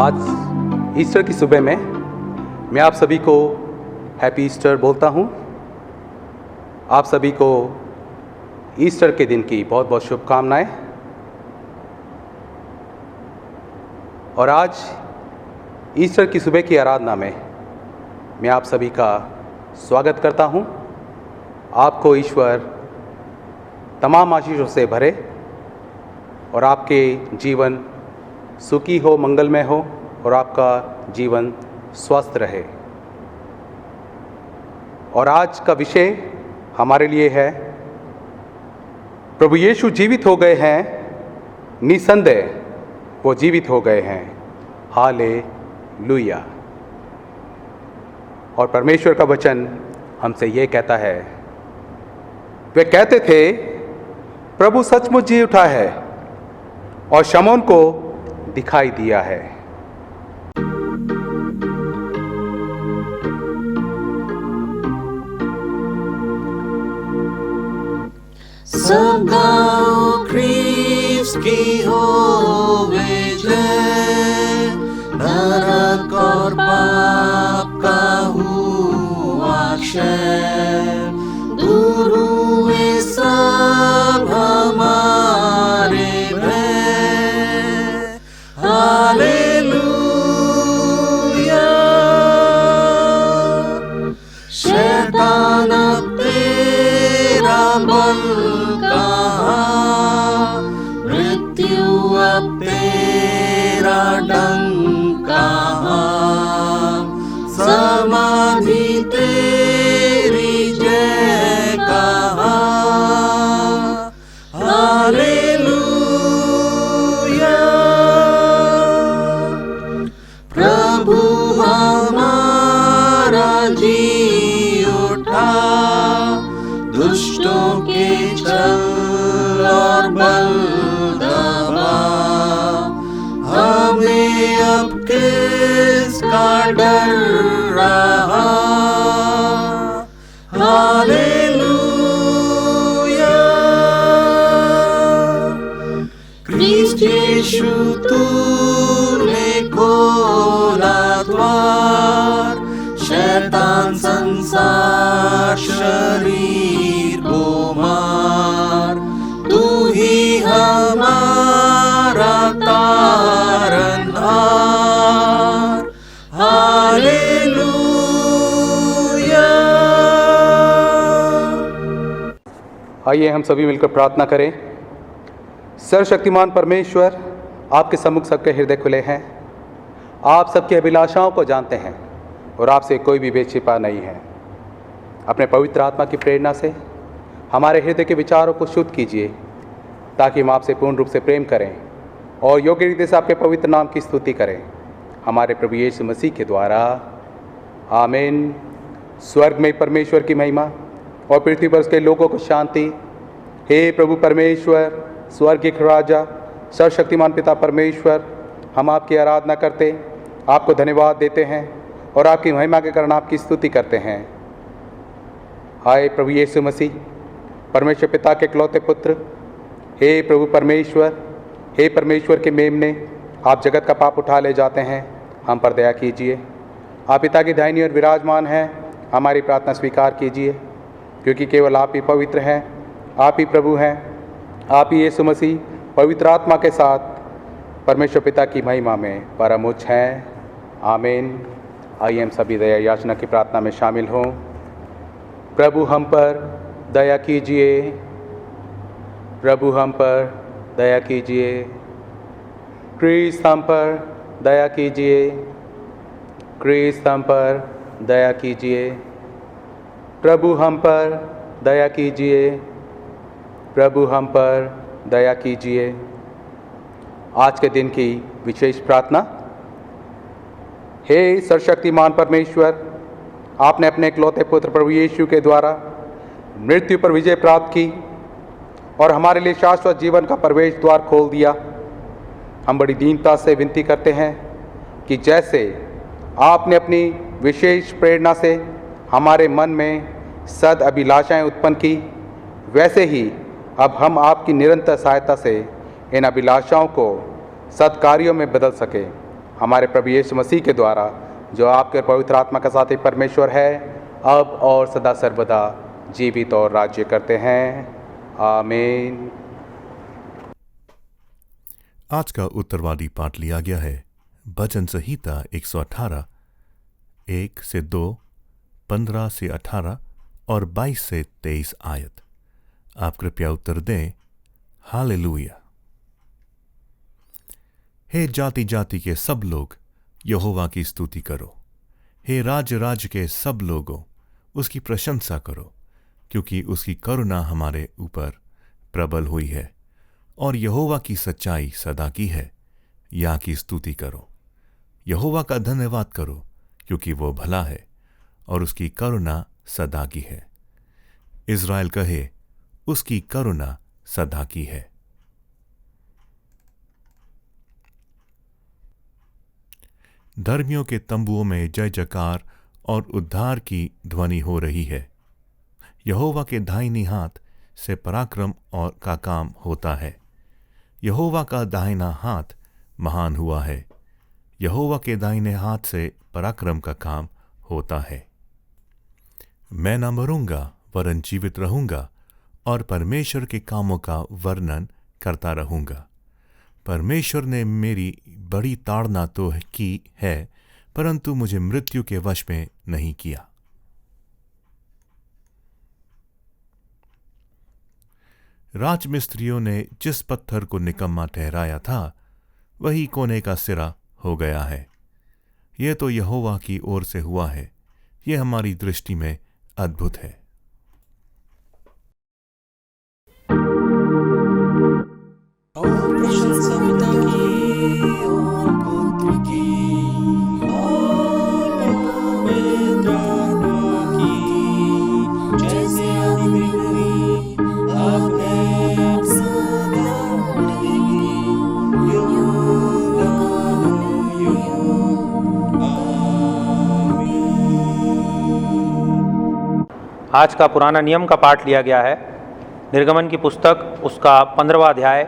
आज ईस्टर की सुबह में मैं आप सभी को हैप्पी ईस्टर बोलता हूँ। आप सभी को ईस्टर के दिन की बहुत बहुत शुभकामनाएं। और आज ईस्टर की सुबह की आराधना में मैं आप सभी का स्वागत करता हूँ। आपको ईश्वर तमाम आशीषों से भरे और आपके जीवन सुखी हो, मंगलमय हो और आपका जीवन स्वस्थ रहे। और आज का विषय हमारे लिए है, प्रभु यीशु जीवित हो गए हैं, निसंदेह वो जीवित हो गए हैं। हालेलुया। और परमेश्वर का वचन हमसे ये कहता है, वे कहते थे प्रभु सचमुच जी उठा है और शमौन को दिखाई दिया है। सब गाओ ख्रीस्त की होवे जय, नरक और पाप का हुआ क्षय, दूर हुए सब हमारे भय। हालेलुया। शैतान अब तेरा बल कहाँ, मृत्यु अब तेरा डंक कहाँ, समाधि तेरी जय कहाँ। हालेलुया। प्रभु हमारा जी उठा, दुष्टों के छल और बल दबा, हमें अब किसका डर रहा। हालेलुया। ख्रीस्त यीशु तूने खोला द्वार, शैतान संसार शरीर को मार, तू ही हमारा तारनहार। हालेलुया। आइए हम सभी मिलकर प्रार्थना करें। सर्वशक्तिमान परमेश्वर, आपके सम्मुख सबके हृदय खुले हैं। आप सबकी अभिलाषाओं को जानते हैं और आपसे कोई भी भेद छिपा नहीं है। अपने पवित्र आत्मा की प्रेरणा से हमारे हृदय के विचारों को शुद्ध कीजिए, ताकि हम आपसे पूर्ण रूप से प्रेम करें और योग्य रीति से आपके पवित्र नाम की स्तुति करें, हमारे प्रभु यीशु मसीह के द्वारा। आमीन। स्वर्ग में परमेश्वर की महिमा और पृथ्वी पर उसके लोगों को शांति। हे प्रभु परमेश्वर, स्वर्गीय राजा, सर्वशक्तिमान पिता परमेश्वर, हम आपकी आराधना करते, आपको धन्यवाद देते हैं और आपकी महिमा के कारण आपकी स्तुति करते हैं। हाय प्रभु यीशु मसीह, परमेश्वर पिता के इकलौते पुत्र, हे प्रभु परमेश्वर, हे परमेश्वर के मेमने, आप जगत का पाप उठा ले जाते हैं, हम पर दया कीजिए। आप पिता की दाहिनी ओर विराजमान हैं, हमारी प्रार्थना स्वीकार कीजिए, क्योंकि केवल आप ही पवित्र हैं, आप ही प्रभु हैं, आप ही यीशु मसीह पवित्र आत्मा के साथ परमेश्वर पिता की महिमा में परम उच्च हैं। आमीन। आइए हम सभी दया याचना की प्रार्थना में शामिल हों। प्रभु हम पर दया कीजिए, प्रभु हम पर दया कीजिए, क्रिस्त हम पर दया कीजिए, क्रिस्त हम पर दया कीजिए, प्रभु हम पर दया कीजिए, प्रभु हम पर दया कीजिए। आज के दिन की विशेष प्रार्थना। हे सर्वशक्तिमान परमेश्वर, आपने अपने इकलौते पुत्र प्रभु यीशु के द्वारा मृत्यु पर विजय प्राप्त की और हमारे लिए शाश्वत जीवन का प्रवेश द्वार खोल दिया। हम बड़ी दीनता से विनती करते हैं कि जैसे आपने अपनी विशेष प्रेरणा से हमारे मन में सद अभिलाषाएं उत्पन्न की, वैसे ही अब हम आपकी निरंतर सहायता से इन अभिलाषाओं को सत्कार्यों में बदल सके। हमारे प्रभु यीशु मसीह के द्वारा जो आपके पवित्र आत्मा का साथी परमेश्वर है, अब और सदा सर्वदा जीवित और राज्य करते हैं। आमीन। आज का उत्तरवादी पाठ लिया गया है भजन संहिता 118, 1 से 2, 15 से 18 और 22 से 23 आयत। आप कृपया उत्तर दें। हालेलुया। हे जाति जाति के सब लोग, यहोवा की स्तुति करो। हे राज्य राज्य के सब लोगों, उसकी प्रशंसा करो, क्योंकि उसकी करुणा हमारे ऊपर प्रबल हुई है और यहोवा की सच्चाई सदा की है। या की स्तुति करो। यहोवा का धन्यवाद करो, क्योंकि वो भला है और उसकी करुणा सदा की है। इज़राइल कहे, उसकी करुणा सदा की है। धर्मियों के तंबुओं में जय जयकार और उद्धार की ध्वनि हो रही है। यहोवा के दाहिनी हाथ से पराक्रम और का काम होता है। यहोवा का दाहिना हाथ महान हुआ है। यहोवा के दाहिने हाथ से पराक्रम का काम होता है। मैं न मरूंगा वरन जीवित रहूंगा और परमेश्वर के कामों का वर्णन करता रहूंगा। परमेश्वर ने मेरी बड़ी ताड़ना तो की है, परंतु मुझे मृत्यु के वश में नहीं किया। राजमिस्त्रियों ने जिस पत्थर को निकम्मा ठहराया था, वही कोने का सिरा हो गया है। यह तो यहोवा की ओर से हुआ है। यह हमारी दृष्टि में अद्भुत है। और प्रशंसा पिता की और पुत्र की और पवित्र आत्मा की, जैसे आदि में हुई अब है अब सदा रहेगी, युग आमीन। आज का पुराना नियम का पाठ लिया गया है निर्गमन की पुस्तक, उसका 15वां अध्याय,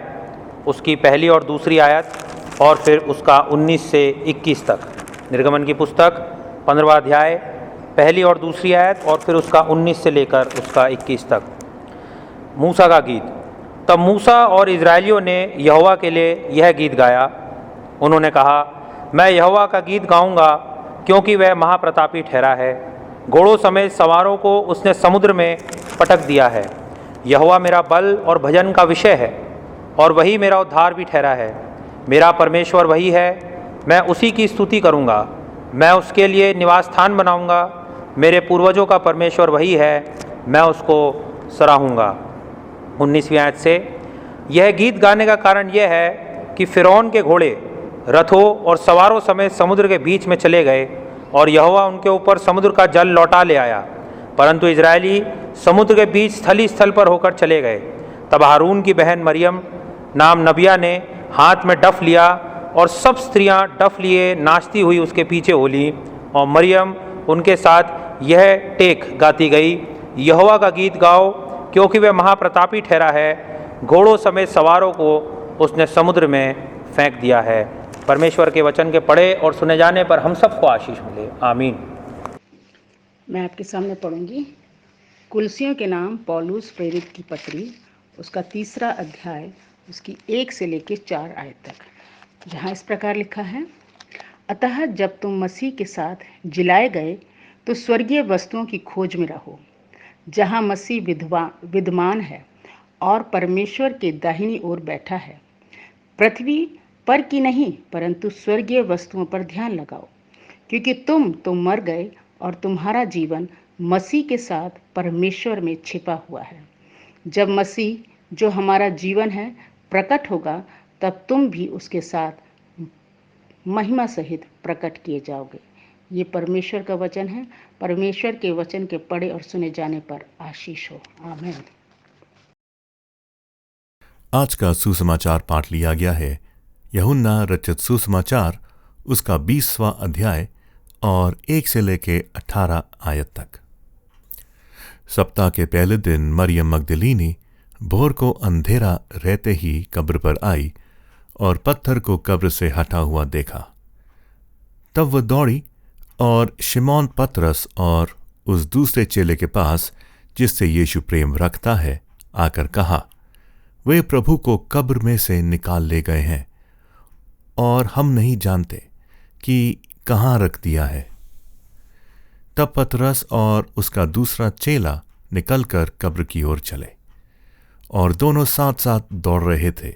उसकी पहली और दूसरी आयत और फिर उसका 19 से 21 तक। निर्गमन की पुस्तक 15वां अध्याय, पहली और दूसरी आयत और फिर उसका 19 से लेकर उसका 21 तक। मूसा का गीत। तब मूसा और इजरायलियों ने यहोवा के लिए यह गीत गाया। उन्होंने कहा, मैं यहोवा का गीत गाऊंगा, क्योंकि वह महाप्रतापी ठहरा है। घोड़ों समेत सवारों को उसने समुद्र में पटक दिया है। यहोवा मेरा बल और भजन का विषय है और वही मेरा उद्धार भी ठहरा है। मेरा परमेश्वर वही है, मैं उसी की स्तुति करूँगा। मैं उसके लिए निवास स्थान बनाऊँगा। मेरे पूर्वजों का परमेश्वर वही है, मैं उसको सराहूँगा। 19वीं आयत से यह गीत गाने का कारण यह है कि फ़िरौन के घोड़े रथों और सवारों समेत समुद्र के बीच में चले गए और यहोवा उनके ऊपर समुद्र का जल लौटा ले आया, परंतु इजरायली समुद्र के बीच स्थली स्थल पर होकर चले गए। तब हारून की बहन मरियम नाम नबिया ने हाथ में डफ लिया और सब स्त्रियां डफ लिए नाचती हुई उसके पीछे हो लीं और मरियम उनके साथ यह टेक गाती गई, यहोवा का गीत गाओ, क्योंकि वह महाप्रतापी ठहरा है। घोड़ों समेत सवारों को उसने समुद्र में फेंक दिया है। परमेश्वर के वचन के पढ़े और सुने जाने पर हम सबको आशीष मिले। आमीन। मैं आपके सामने पढ़ूंगी कुलसियों के नाम पौलुस प्रेरित की पत्री, उसका 3रा अध्याय, उसकी 1 से लेकर 4 आयत तक, जहाँ इस प्रकार लिखा है, अतः जब तुम मसीह के साथ जिलाए गए तो स्वर्गीय वस्तुओं की खोज में रहो, जहाँ मसीह विद्यमान है और परमेश्वर के दाहिनी ओर बैठा है। पृथ्वी पर की नहीं, परंतु स्वर्गीय वस्तुओं पर ध्यान लगाओ, क्योंकि तुम मर गए और तुम्हारा जीवन मसीह के साथ परमेश्वर में छिपा हुआ है। जब मसीह जो हमारा जीवन है प्रकट होगा, तब तुम भी उसके साथ महिमा सहित प्रकट किए जाओगे। ये परमेश्वर का वचन है। परमेश्वर के वचन के पढ़े और सुने जाने पर आशीष हो। आमीन। आज का सुसमाचार पाठ लिया गया है यूहन्ना रचित सुसमाचार, उसका 20वां अध्याय और 1 से लेके 18 आयत तक। सप्ताह के पहले दिन मरियम मगदलीनी भोर को अंधेरा रहते ही कब्र पर आई और पत्थर को कब्र से हटा हुआ देखा। तब वह दौड़ी और शिमोन पतरस और उस दूसरे चेले के पास जिससे यीशु प्रेम रखता है आकर कहा, वे प्रभु को कब्र में से निकाल ले गए हैं और हम नहीं जानते कि कहाँ रख दिया है। तब पतरस और उसका दूसरा चेला निकलकर कब्र की ओर चले और दोनों साथ साथ दौड़ रहे थे,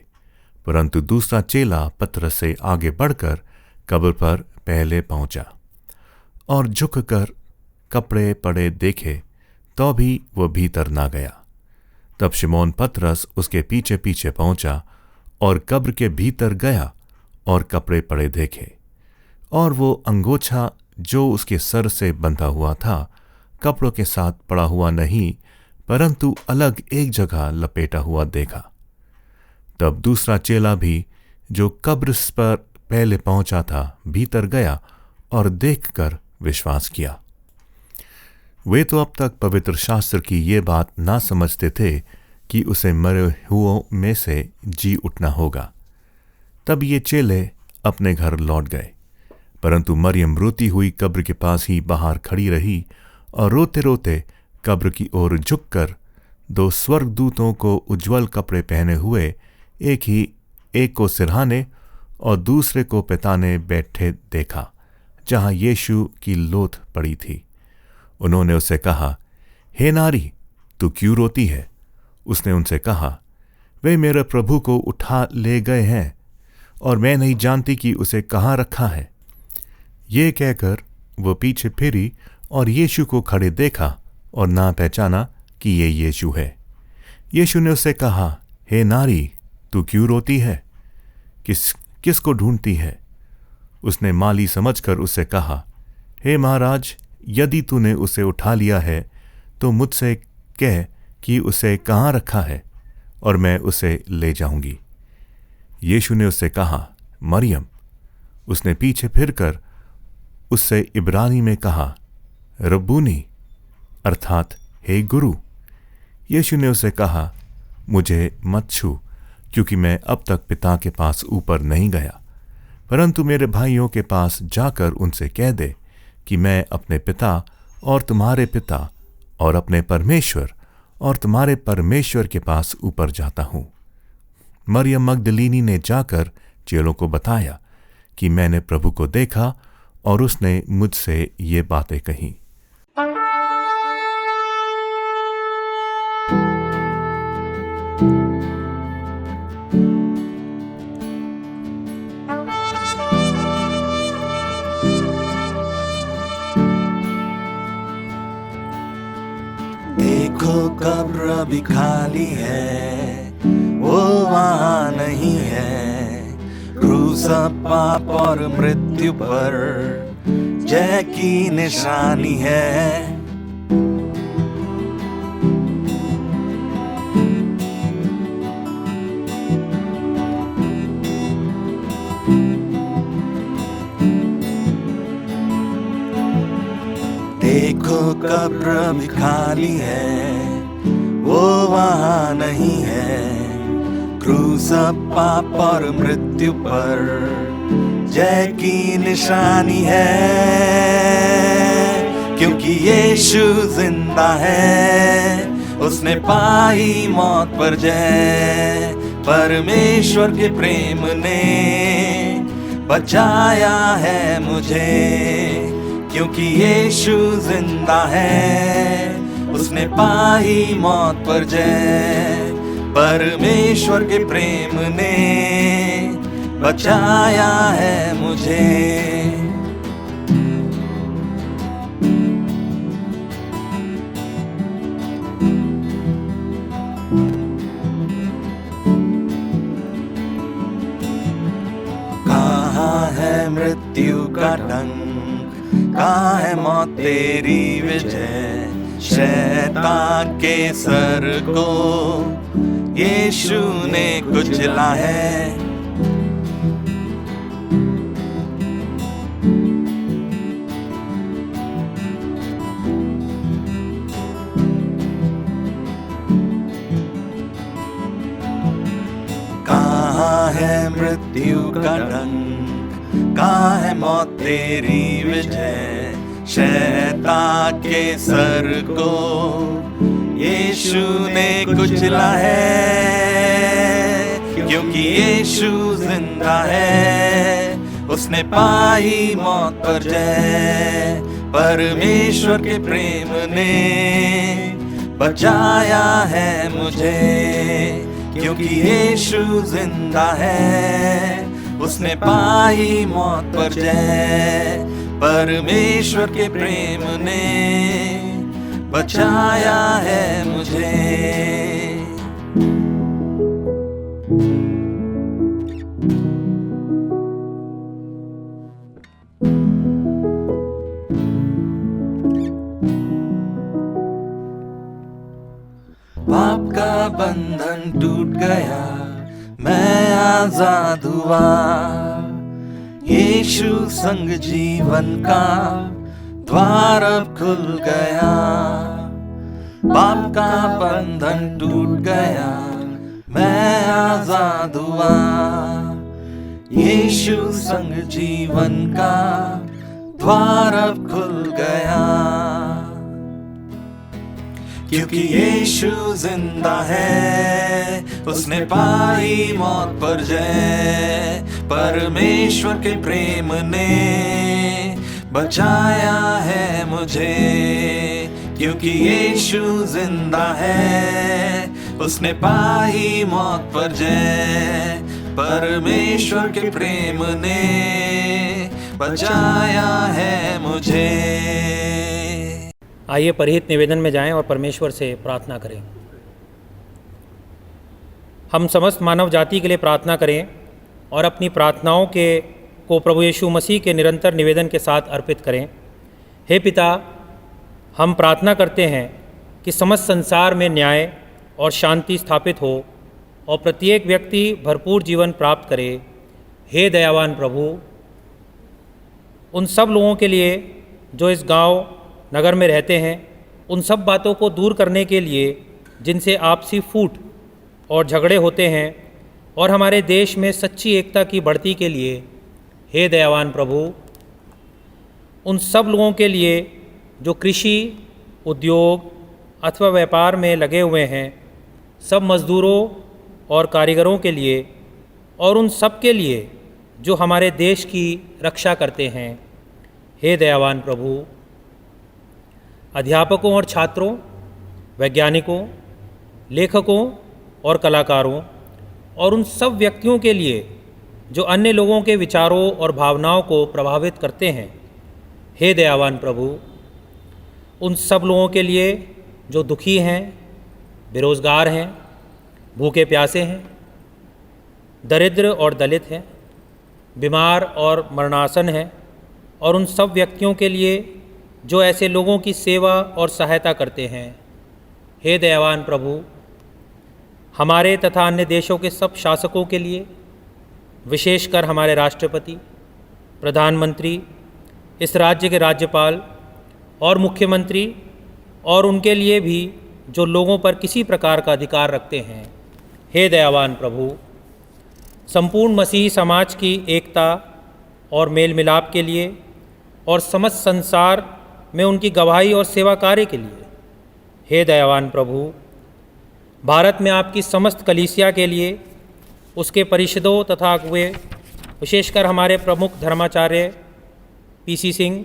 परंतु दूसरा चेला पतरस से आगे बढ़कर कब्र पर पहले पहुंचा और झुककर कपड़े पड़े देखे तो भी वह भीतर ना गया। तब शिमोन पतरस उसके पीछे पीछे पहुंचा और कब्र के भीतर गया और कपड़े पड़े देखे, और वो अंगोछा जो उसके सर से बंधा हुआ था कपड़ों के साथ पड़ा हुआ नहीं, परंतु अलग एक जगह लपेटा हुआ देखा। तब दूसरा चेला भी जो कब्र पर पहले पहुंचा था भीतर गया और देखकर विश्वास किया। वे तो अब तक पवित्र शास्त्र की ये बात ना समझते थे कि उसे मरे हुओं में से जी उठना होगा। तब ये चेले अपने घर लौट गए, परंतु मरियम रोती हुई कब्र के पास ही बाहर खड़ी रही और रोते रोते कब्र की ओर झुककर दो स्वर्गदूतों को उज्ज्वल कपड़े पहने हुए एक को सिरहाने और दूसरे को पिताने बैठे देखा, जहां यीशु की लोथ पड़ी थी। उन्होंने उससे कहा, हे नारी, तू क्यों रोती है? उसने उनसे कहा, वे मेरे प्रभु को उठा ले गए हैं और मैं नहीं जानती कि उसे कहाँ रखा है। ये कहकर वो पीछे फिरी और यीशु को खड़े देखा और ना पहचाना कि ये यीशु है। यीशु ने उससे कहा, हे नारी, तू क्यों रोती है? किसको ढूंढती है? उसने माली समझकर उससे कहा, हे महाराज, यदि तूने उसे उठा लिया है तो मुझसे कह कि उसे कहाँ रखा है और मैं उसे ले जाऊंगी। यीशु ने उससे कहा, मरियम। उसने पीछे फिरकर उससे इब्रानी में कहा, रब्बूनी, अर्थात हे गुरु। यीशु ने उसे कहा, मुझे मत छू, क्योंकि मैं अब तक पिता के पास ऊपर नहीं गया, परंतु मेरे भाइयों के पास जाकर उनसे कह दे कि मैं अपने पिता और तुम्हारे पिता और अपने परमेश्वर और तुम्हारे परमेश्वर के पास ऊपर जाता हूं। मरियम मगदलीनी ने जाकर चेलों को बताया कि मैंने प्रभु को देखा और उसने मुझसे ये बातें कहीं। देखो कब्र अभी खाली है, वो वहाँ नहीं है। क्रूस पाप और मृत्यु पर जय की निशानी है। देखो कब्र अभी खाली है, वो वहाँ नहीं है। क्रूस पाप और मृत्यु पर जय की निशानी है, क्योंकि यीशु जिंदा है। उसने पाई मौत पर जय, परमेश्वर के प्रेम ने बचाया है मुझे, क्योंकि यीशु जिंदा है। उसने पाई मौत पर जय, परमेश्वर के प्रेम ने बचाया है मुझे। कहाँ है मृत्यु का डंक, कहाँ है मौत तेरी विजय। शैतान के सर को यीशु ने कुचला है। कहाँ है मृत्यु का डंक, कहाँ है मौत तेरी विजय शैतान के सर को यीशु ने कुचला है क्योंकि यीशु जिंदा है उसने पाई मौत पर जय परमेश्वर के प्रेम ने बचाया है मुझे क्योंकि यीशु जिंदा है उसने पाई मौत पर जय परमेश्वर के प्रेम ने बचाया है मुझे। पाप का बंधन टूट गया मैं आजाद हुआ यीशु संग जीवन का द्वार अब खुल गया पाप का बंधन टूट गया मैं आजाद हुआ यीशु संग जीवन का द्वार अब खुल गया क्योंकि यीशु जिंदा है उसने पाई मौत पर जय परमेश्वर के प्रेम ने बचाया है मुझे क्योंकि यीशु जिंदा है उसने पाई मौत पर जय परमेश्वर के प्रेम ने बचाया है मुझे। आइए परहित निवेदन में जाएं और परमेश्वर से प्रार्थना करें। हम समस्त मानव जाति के लिए प्रार्थना करें और अपनी प्रार्थनाओं को प्रभु यीशु मसीह के निरंतर निवेदन के साथ अर्पित करें। हे पिता, हम प्रार्थना करते हैं कि समस्त संसार में न्याय और शांति स्थापित हो और प्रत्येक व्यक्ति भरपूर जीवन प्राप्त करे। हे दयावान प्रभु, उन सब लोगों के लिए जो इस गांव नगर में रहते हैं, उन सब बातों को दूर करने के लिए जिनसे आपसी फूट और झगड़े होते हैं और हमारे देश में सच्ची एकता की बढ़ती के लिए, हे दयावान प्रभु, उन सब लोगों के लिए जो कृषि, उद्योग अथवा व्यापार में लगे हुए हैं, सब मज़दूरों और कारीगरों के लिए और उन सब के लिए जो हमारे देश की रक्षा करते हैं, हे दयावान प्रभु, अध्यापकों और छात्रों, वैज्ञानिकों, लेखकों और कलाकारों और उन सब व्यक्तियों के लिए जो अन्य लोगों के विचारों और भावनाओं को प्रभावित करते हैं, हे दयावान प्रभु, उन सब लोगों के लिए जो दुखी हैं, बेरोज़गार हैं, भूखे प्यासे हैं, दरिद्र और दलित हैं, बीमार और मरणासन हैं और उन सब व्यक्तियों के लिए जो ऐसे लोगों की सेवा और सहायता करते हैं, हे दयावान प्रभु, हमारे तथा अन्य देशों के सब शासकों के लिए, विशेषकर हमारे राष्ट्रपति, प्रधानमंत्री, इस राज्य के राज्यपाल और मुख्यमंत्री और उनके लिए भी जो लोगों पर किसी प्रकार का अधिकार रखते हैं, हे दयावान प्रभु, संपूर्ण मसीही समाज की एकता और मेल मिलाप के लिए और समस्त संसार में उनकी गवाही और सेवा कार्य के लिए, हे दयावान प्रभु, भारत में आपकी समस्त कलीसिया के लिए, उसके परिषदों तथा अगुए, विशेषकर हमारे प्रमुख धर्माचार्य पीसी सिंह,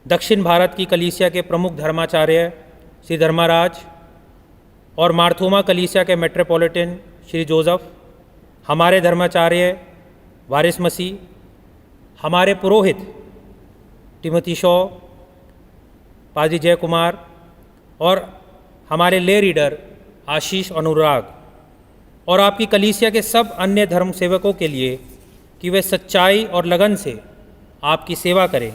दक्षिण भारत की कलीसिया के प्रमुख धर्माचार्य श्री धर्माराज और मार्थोमा कलीसिया के मेट्रोपॉलिटन श्री जोसेफ, हमारे धर्माचार्य वारिस मसीह, हमारे पुरोहित टिमोथी शॉ, पादी जय कुमार और हमारे ले रीडर आशीष अनुराग और आपकी कलीसिया के सब अन्य धर्म सेवकों के लिए कि वे सच्चाई और लगन से आपकी सेवा करें।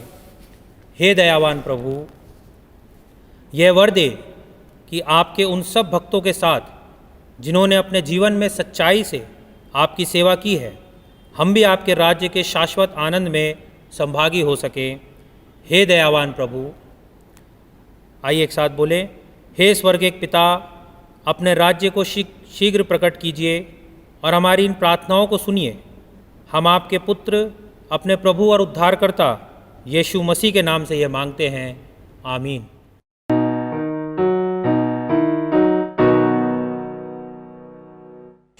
हे दयावान प्रभु, यह वर दे कि आपके उन सब भक्तों के साथ जिन्होंने अपने जीवन में सच्चाई से आपकी सेवा की है, हम भी आपके राज्य के शाश्वत आनंद में संभागी हो सकें। हे दयावान प्रभु, आइए एक साथ बोलें, हे स्वर्ग एक पिता, अपने राज्य को शीघ्र प्रकट कीजिए और हमारी इन प्रार्थनाओं को सुनिए। हम आपके पुत्र अपने प्रभु और उद्धारकर्ता यीशु मसीह के नाम से ये मांगते हैं, आमीन।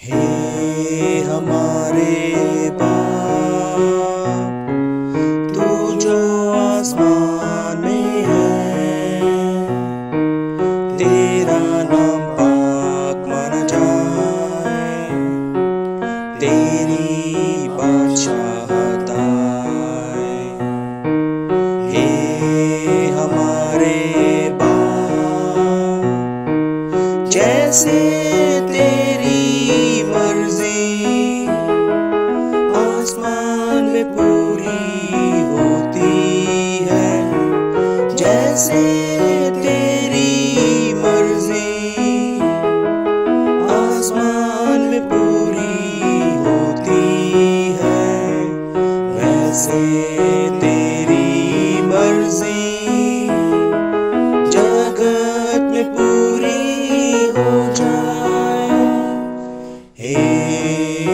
हे हमारे बाप, तू जो आसमान में है, तेरा नाम पाक माना जाए, तेरी बादशाहत आए। हे हमारे बाप, जैसे तेरी मर्जी आसमान में पूरी होती है, जैसे तेरी मर्जी आसमान में पूरी होती है, वैसे तेरी मर्जी जगत में पूरी हो जाए। हे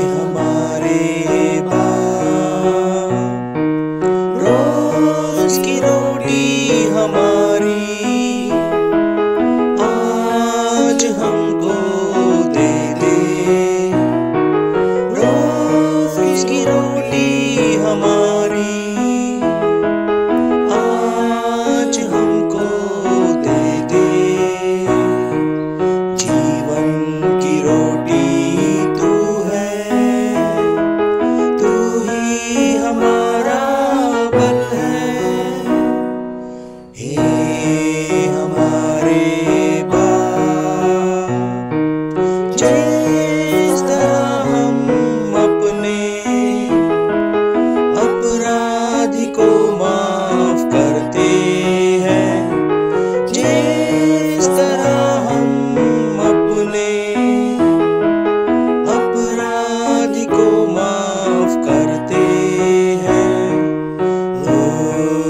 हमारे बाप, रोज की रोटी हमारी आज हमको दे दे, रोज की रोटी हमारी आज हमको दे दे। जीवन की रोटी तू है, तू ही हमारा बल है। हे हमारे बाप, जिस तरह हम अपने अपराधी को माफ करते हैं, जिस तरह हम अपने अपराधी को माफ करते हैं,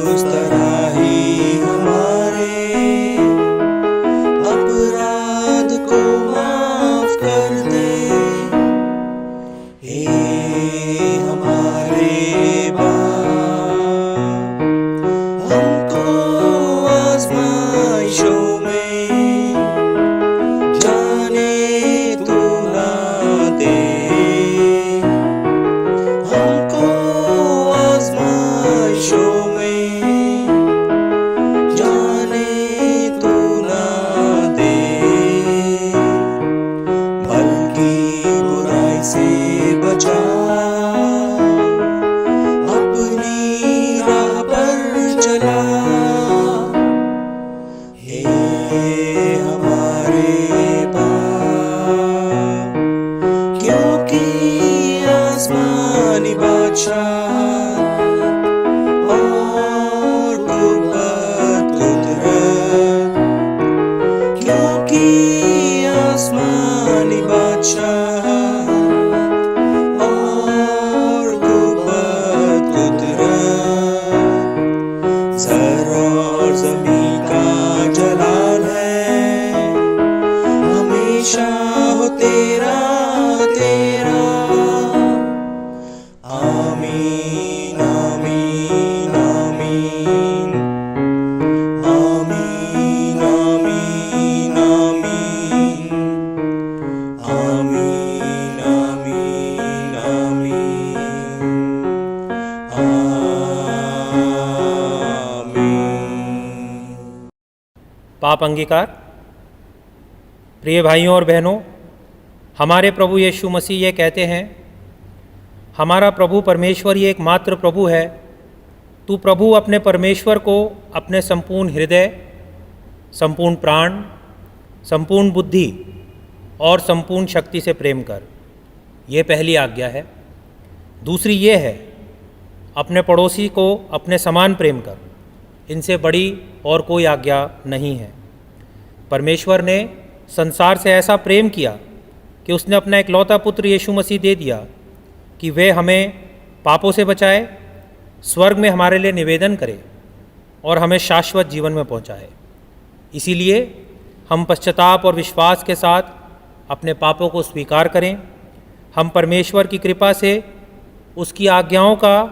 उस तरह ही हमारे अपराध को माफ कर दे। हे हमारे बाप, हमको आजमाइशों में जाने तू ना दे, हमको आजमाइशों में जाने तू ना दे, बल्कि बुराई से बचा, अपनी राह पर चला। हे हमारे बाप, क्योंकि आसमानी बादशाह और कुव्वत कुदरत, क्योंकि आसमानी बादशाह और कुव्वत कुदरत, ज़र और ज़मीं का जलाल है, हमेशा हो तेरा तेरा। आमीन आमीन आमीन, आमीन आमीन आमीन, आमीन आमीन आमीन, आमीन। पाप अंगीकार। प्रिय भाइयों और बहनों, हमारे प्रभु यीशु मसीह ये कहते हैं, हमारा प्रभु परमेश्वर ही एकमात्र प्रभु है। तू प्रभु अपने परमेश्वर को अपने संपूर्ण हृदय, संपूर्ण प्राण, संपूर्ण बुद्धि और संपूर्ण शक्ति से प्रेम कर। ये पहली आज्ञा है। दूसरी ये है, अपने पड़ोसी को अपने समान प्रेम कर। इनसे बड़ी और कोई आज्ञा नहीं है। परमेश्वर ने संसार से ऐसा प्रेम किया कि उसने अपना इकलौता पुत्र यीशु मसीह दे दिया कि वे हमें पापों से बचाए, स्वर्ग में हमारे लिए निवेदन करे और हमें शाश्वत जीवन में पहुंचाए। इसीलिए हम पश्चाताप और विश्वास के साथ अपने पापों को स्वीकार करें। हम परमेश्वर की कृपा से उसकी आज्ञाओं का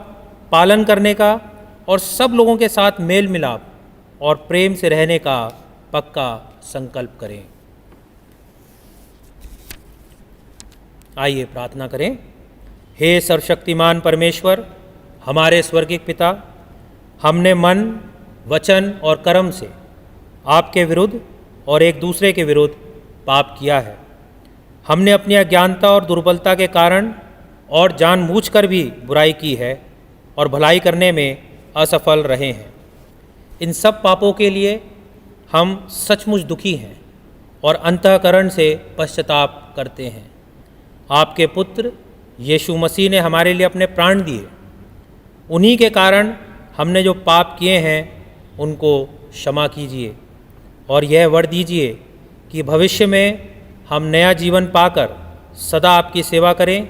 पालन करने का और सब लोगों के साथ मेल मिलाप और प्रेम से रहने का पक्का संकल्प करें। आइए प्रार्थना करें। हे सर्वशक्तिमान परमेश्वर, हमारे स्वर्गिक पिता, हमने मन, वचन और कर्म से आपके विरुद्ध और एक दूसरे के विरुद्ध पाप किया है। हमने अपनी अज्ञानता और दुर्बलता के कारण और जानबूझकर भी बुराई की है और भलाई करने में असफल रहे हैं। इन सब पापों के लिए हम सचमुच दुखी हैं और अंतःकरण से पश्चाताप करते हैं। आपके पुत्र यीशु मसीह ने हमारे लिए अपने प्राण दिए। उन्हीं के कारण हमने जो पाप किए हैं उनको क्षमा कीजिए और यह वर दीजिए कि भविष्य में हम नया जीवन पाकर सदा आपकी सेवा करें,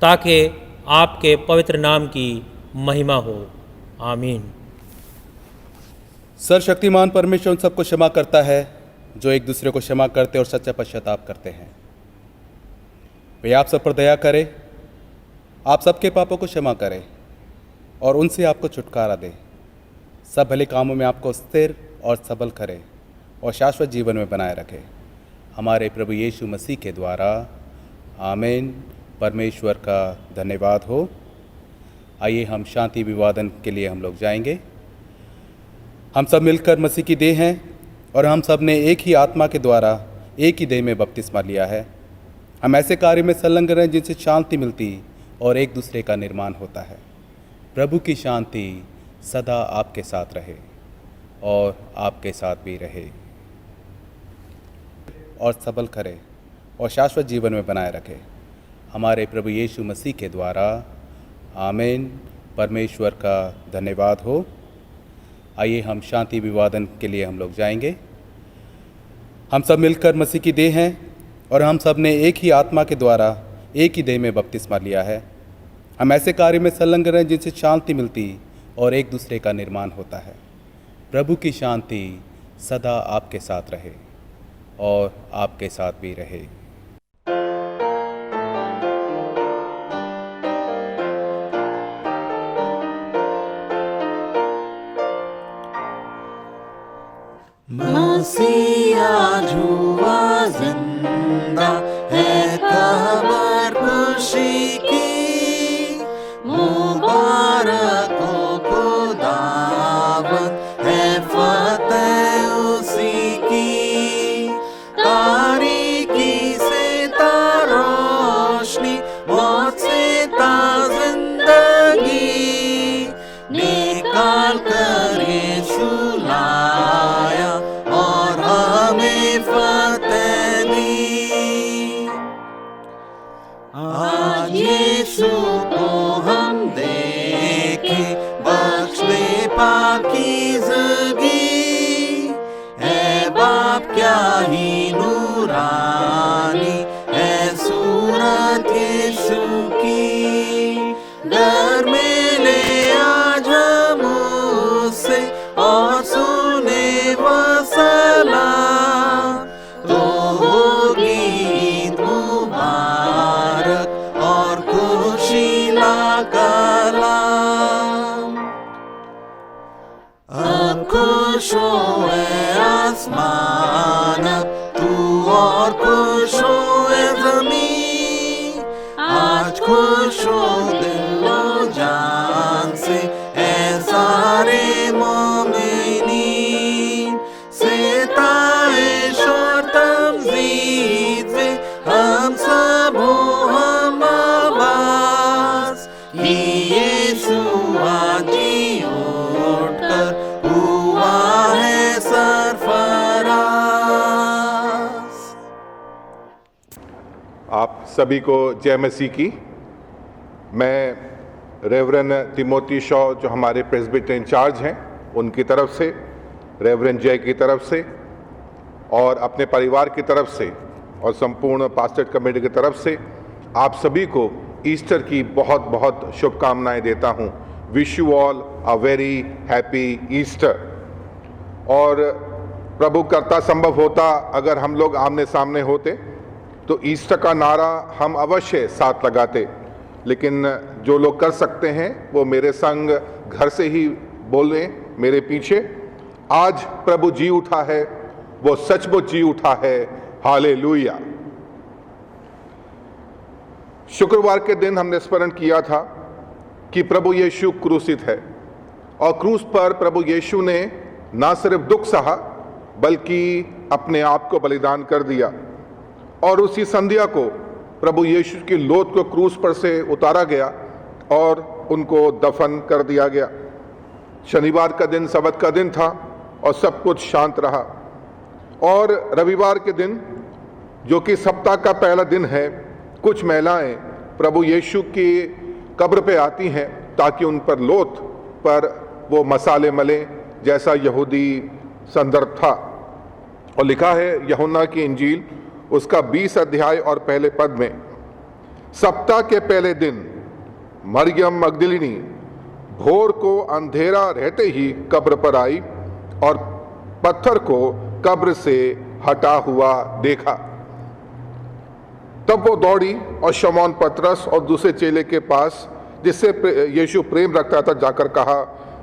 ताकि आपके पवित्र नाम की महिमा हो। आमीन। सर्वशक्तिमान परमेश्वर उन सबको क्षमा करता है जो एक दूसरे को क्षमा करते और सच्चा पश्चाताप करते हैं। वे आप सब पर दया करे, आप सबके पापों को क्षमा करे और उनसे आपको छुटकारा दे, सब भले कामों में आपको स्थिर और सबल करे और शाश्वत जीवन में बनाए रखे, हमारे प्रभु यीशु मसीह के द्वारा। आमीन। परमेश्वर का धन्यवाद हो। आइए हम शांति अभिवादन के लिए हम लोग जाएंगे। हम सब मिलकर मसीह की देह हैं और हम सब ने एक ही आत्मा के द्वारा एक ही देह में बपतिस्मा लिया है। हम ऐसे कार्य में संलग्न रहें जिनसे शांति मिलती और एक दूसरे का निर्माण होता है। प्रभु की शांति सदा आपके साथ रहे और आपके साथ भी रहे और सबल करे और शाश्वत जीवन में बनाए रखे, हमारे प्रभु यीशु मसीह के द्वारा। आमीन। परमेश्वर का धन्यवाद हो। आइए हम शांति अभिवादन के लिए हम लोग जाएंगे। हम सब मिलकर मसीह की देह हैं और हम सब ने एक ही आत्मा के द्वारा एक ही देह में बपतिस्मा लिया है। हम ऐसे कार्य में संलग्न रहें जिनसे शांति मिलती और एक दूसरे का निर्माण होता है। प्रभु की शांति सदा आपके साथ रहे और आपके साथ भी रहे। मसीह आज हुआ जिंदा है, खबर खुशी की, मुबारक हो खुदावंद है फतेह उसी की। तारीकी से ता रोशनी, मौत से ता जिंदगी, निकाल कर यीशु लाया और हमें फतेह दी। आज यीशु को हम देखें, बख्शे पाकीज़गी, है बाप क्या ही नूरानी है सूरत यीशु की। घर में ले आज हम उससे और सुने वह सलाम, तो होगी ईद मुबारक और खुशी ला कलाम। अब खुश हो ए आसमान, तू और खुश हो ए ज़मीन, आज खुश हो दिलो जान से ए सारे मोमिनीन। सिताइश और तमजीद से हम सब हो हम आवाज़, कि यीशु आज जी उठकर हुआ है सरफराज। आप सभी को जय मसीह की। मैं रेवरेंड तिमोथी शॉ, जो हमारे प्रेस्बिटर इंचार्ज हैं, उनकी तरफ से, रेवरेंड जय की तरफ से और अपने परिवार की तरफ से और संपूर्ण पास्टर कमेटी की तरफ से आप सभी को ईस्टर की बहुत बहुत शुभकामनाएं देता हूं। Wish you all a very happy Easter. और प्रभु करता संभव होता अगर हम लोग आमने सामने होते तो ईस्टर का नारा हम अवश्य साथ लगाते। लेकिन जो लोग कर सकते हैं वो मेरे संग घर से ही बोलें मेरे पीछे। आज प्रभु जी उठा है, वो सचमुच जी उठा है। हालेलुया। शुक्रवार के दिन हमने स्मरण किया था कि प्रभु यीशु क्रूसित है और क्रूस पर प्रभु यीशु ने ना सिर्फ दुख सहा बल्कि अपने आप को बलिदान कर दिया। और उसी संध्या को प्रभु यीशु की लोथ को क्रूस पर से उतारा गया और उनको दफन कर दिया गया। शनिवार का दिन सबत का दिन था और सब कुछ शांत रहा। और रविवार के दिन जो कि सप्ताह का पहला दिन है, कुछ महिलाएं प्रभु यीशु की कब्र पे आती हैं ताकि उन पर लोथ पर वो मसाले मलें, जैसा यहूदी संदर्भ था। और लिखा है यूहन्ना की इंजील उसका 20 अध्याय और पहले पद में, सप्ताह के पहले दिन मरियम मगदलिनी भोर को अंधेरा रहते ही कब्र पर आई और पत्थर को कब्र से हटा हुआ देखा। तब वो दौड़ी और शमौन पतरस और दूसरे चेले के पास जिससे यीशु प्रेम रखता था जाकर कहा,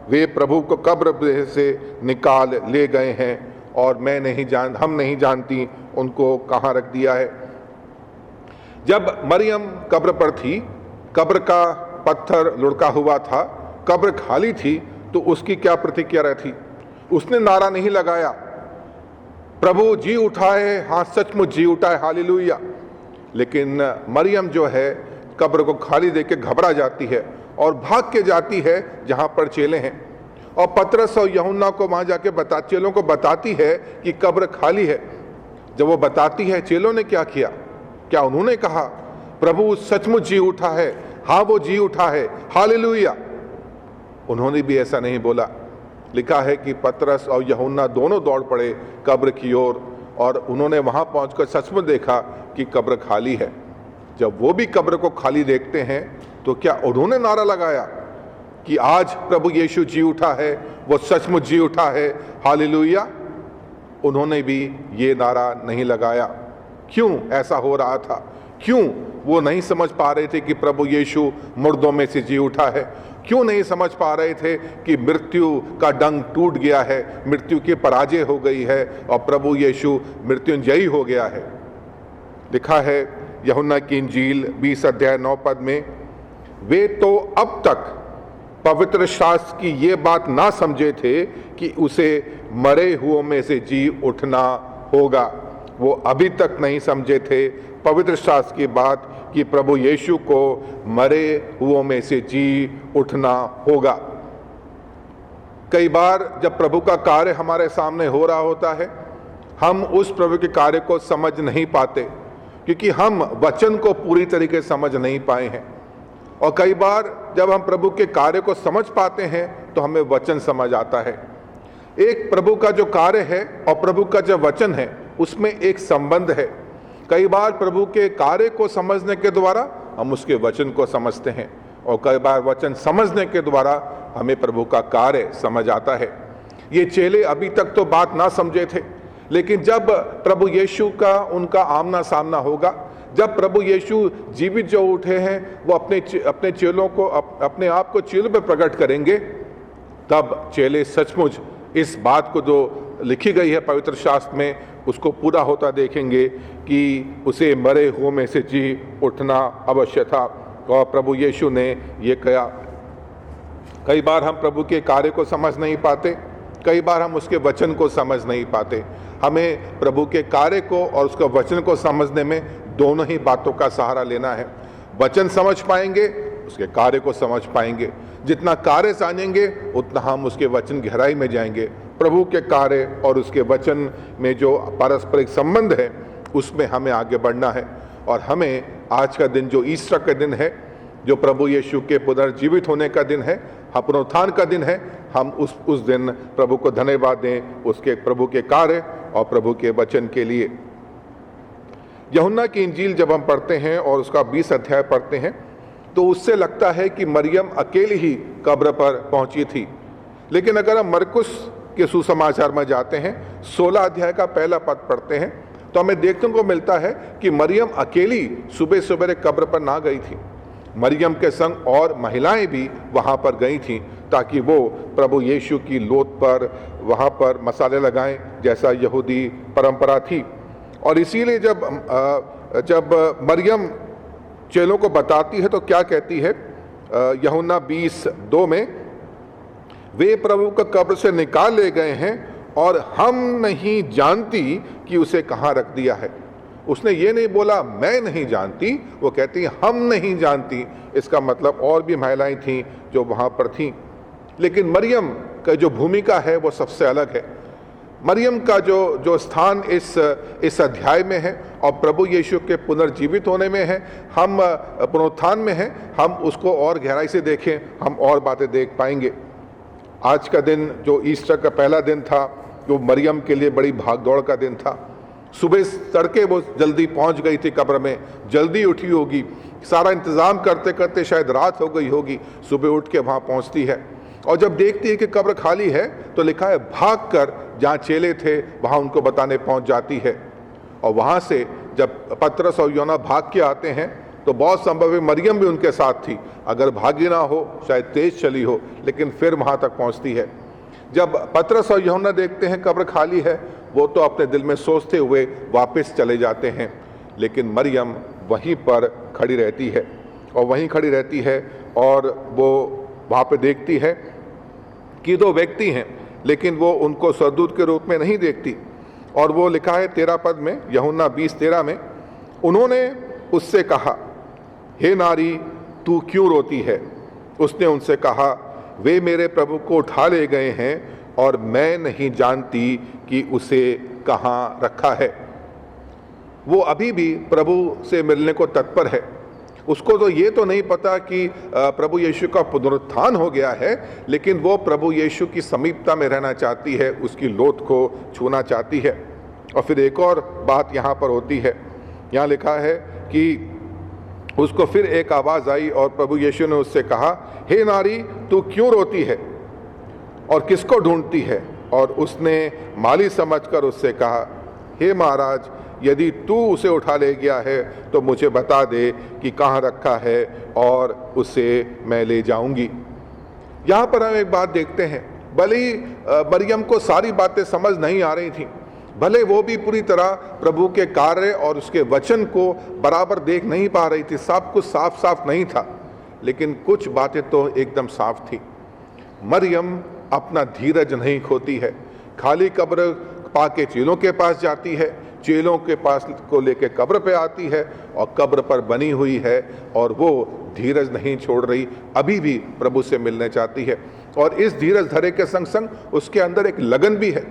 वे प्रभु को कब्र से निकाल ले गए हैं और हम नहीं जानती उनको कहाँ रख दिया है। जब मरियम कब्र पर थी, कब्र का पत्थर लुढ़का हुआ था, कब्र खाली थी, तो उसकी क्या प्रतिक्रिया रही? उसने नारा नहीं लगाया, प्रभु जी उठा है, हाँ सचमुच जी उठा है, हालेलुया। लेकिन मरियम जो है कब्र को खाली देख के घबरा जाती है और भाग के जाती है जहाँ पर चेले हैं, और पतरस और यूहन्ना को वहाँ जाके चेलों को बताती है कि कब्र खाली है। जब वो बताती है, चेलों ने क्या किया? क्या उन्होंने कहा प्रभु सचमुच जी उठा है, हाँ वो जी उठा है, हालेलुया? उन्होंने भी ऐसा नहीं बोला। लिखा है कि पतरस और यूहन्ना दोनों दौड़ पड़े कब्र की ओर और उन्होंने वहाँ पहुँचकर सचमुच देखा कि कब्र खाली है। जब वो भी कब्र को खाली देखते हैं तो क्या उन्होंने नारा लगाया कि आज प्रभु यीशु जी उठा है, वो सचमुच जी उठा है, हालेलुया? उन्होंने भी ये नारा नहीं लगाया। क्यों ऐसा हो रहा था? क्यों वो नहीं समझ पा रहे थे कि प्रभु यीशु मुर्दों में से जी उठा है? क्यों नहीं समझ पा रहे थे कि मृत्यु का डंक टूट गया है, मृत्यु की पराजय हो गई है और प्रभु यीशु मृत्युंजयी हो गया है? लिखा है यूहन्ना की इंजील 20 अध्याय 9 पद में, वे तो अब तक पवित्र शास्त्र की ये बात ना समझे थे कि उसे मरे हुओं में से जी उठना होगा। वो अभी तक नहीं समझे थे पवित्र शास्त्र की बात कि प्रभु यीशु को मरे हुओं में से जी उठना होगा। कई बार जब प्रभु का कार्य हमारे सामने हो रहा होता है, हम उस प्रभु के कार्य को समझ नहीं पाते क्योंकि हम वचन को पूरी तरीके से समझ नहीं पाए हैं। और कई बार जब हम प्रभु के कार्य को समझ पाते हैं तो हमें वचन समझ आता है। एक प्रभु का जो कार्य है और प्रभु का जो वचन है उसमें एक संबंध है। कई बार प्रभु के कार्य को समझने के द्वारा हम उसके वचन को समझते हैं और कई बार वचन समझने के द्वारा हमें प्रभु का कार्य समझ आता है। ये चेले अभी तक तो बात ना समझे थे, लेकिन जब प्रभु यीशु का उनका आमना सामना होगा, जब प्रभु यीशु जीवित जो उठे हैं वो अपने चेलों को अपने आप को चेलों पर प्रकट करेंगे, तब चेले सचमुच इस बात को जो लिखी गई है पवित्र शास्त्र में उसको पूरा होता देखेंगे कि उसे मरे हुओं में से जी उठना अवश्य था और प्रभु यीशु ने ये कहा। कई बार हम प्रभु के कार्य को समझ नहीं पाते, कई बार हम उसके वचन को समझ नहीं पाते। हमें प्रभु के कार्य को और उसका वचन को समझने में दोनों ही बातों का सहारा लेना है। वचन समझ पाएंगे, उसके कार्य को समझ पाएंगे। जितना कार्य जानेंगे उतना हम उसके वचन गहराई में जाएंगे। प्रभु के कार्य और उसके वचन में जो पारस्परिक संबंध है उसमें हमें आगे बढ़ना है। और हमें आज का दिन जो ईस्टर का दिन है, जो प्रभु यीशु के पुनर्जीवित होने का दिन है, पुनरुत्थान का दिन है, हम उस दिन प्रभु को धन्यवाद दें उसके प्रभु के कार्य और प्रभु के वचन के लिए। यूहन्ना की इंजील जब हम पढ़ते हैं और उसका 20 अध्याय पढ़ते हैं तो उससे लगता है कि मरियम अकेली ही कब्र पर पहुंची थी। लेकिन अगर हम मरकुस के सुसमाचार में जाते हैं, 16 अध्याय का पहला पद पढ़ते हैं तो हमें देखने को मिलता है कि मरियम अकेली सुबह सवेरे कब्र पर ना गई थी। मरियम के संग और महिलाएं भी वहाँ पर गई थीं ताकि वो प्रभु यीशु की लोथ पर वहाँ पर मसाले लगाएं, जैसा यहूदी परंपरा थी। और इसीलिए जब मरियम चेलों को बताती है तो क्या कहती है, यूहन्ना 20:2 में, वे प्रभु को कब्र से निकाल ले गए हैं और हम नहीं जानती कि उसे कहाँ रख दिया है। उसने ये नहीं बोला मैं नहीं जानती, वो कहती हम नहीं जानती। इसका मतलब और भी महिलाएं थीं जो वहाँ पर थीं, लेकिन मरियम का जो भूमिका है वो सबसे अलग है। मरियम का जो स्थान इस अध्याय में है और प्रभु यीशु के पुनर्जीवित होने में है, हम पुनरुत्थान में हैं, हम उसको और गहराई से देखें, हम और बातें देख पाएंगे। आज का दिन जो ईस्टर का पहला दिन था, जो मरियम के लिए बड़ी भागदौड़ का दिन था। सुबह तड़के वो जल्दी पहुंच गई थी कब्र में, जल्दी उठी होगी, सारा इंतज़ाम करते करते शायद रात हो गई होगी, सुबह उठ के वहाँ पहुँचती है और जब देखती है कि कब्र खाली है तो लिखा है भाग कर जहाँ चेले थे वहाँ उनको बताने पहुँच जाती है। और वहाँ से जब पतरस और यूहन्ना भाग के आते हैं तो बहुत संभव है मरियम भी उनके साथ थी, अगर भागी ना हो शायद तेज चली हो, लेकिन फिर वहाँ तक पहुँचती है। जब पतरस और यूहन्ना देखते हैं कब्र खाली है, वो तो अपने दिल में सोचते हुए वापस चले जाते हैं, लेकिन मरियम वहीं पर खड़ी रहती है और वहीं खड़ी रहती है और वो वहाँ पे देखती है कि दो व्यक्ति हैं, लेकिन वो उनको स्वर्गदूत के रूप में नहीं देखती। और वो लिखा है 13 पद में, यूहन्ना 20:13 में, उन्होंने उससे कहा, हे नारी तू क्यों रोती है? उसने उनसे कहा, वे मेरे प्रभु को उठा ले गए हैं और मैं नहीं जानती कि उसे कहाँ रखा है। वो अभी भी प्रभु से मिलने को तत्पर है। उसको तो ये तो नहीं पता कि प्रभु यीशु का पुनरुत्थान हो गया है, लेकिन वो प्रभु यीशु की समीपता में रहना चाहती है, उसकी लोथ को छूना चाहती है। और फिर एक और बात यहाँ पर होती है, यहाँ लिखा है कि उसको फिर एक आवाज़ आई और प्रभु यीशु ने उससे कहा, हे नारी तू क्यों रोती है और किसको ढूंढती है? और उसने माली समझकर उससे कहा, हे महाराज, यदि तू उसे उठा ले गया है तो मुझे बता दे कि कहाँ रखा है और उसे मैं ले जाऊंगी। यहाँ पर हम एक बात देखते हैं, भले ही मरियम को सारी बातें समझ नहीं आ रही थी, भले वो भी पूरी तरह प्रभु के कार्य और उसके वचन को बराबर देख नहीं पा रही थी, सब कुछ साफ साफ नहीं था, लेकिन कुछ बातें तो एकदम साफ थी। मरियम अपना धीरज नहीं खोती है, खाली कब्र पाके चेलों के पास जाती है, चेलों के पास को लेके कब्र पे आती है और कब्र पर बनी हुई है और वो धीरज नहीं छोड़ रही, अभी भी प्रभु से मिलने चाहती है। और इस धीरज धरे के संग संग उसके अंदर एक लगन भी है।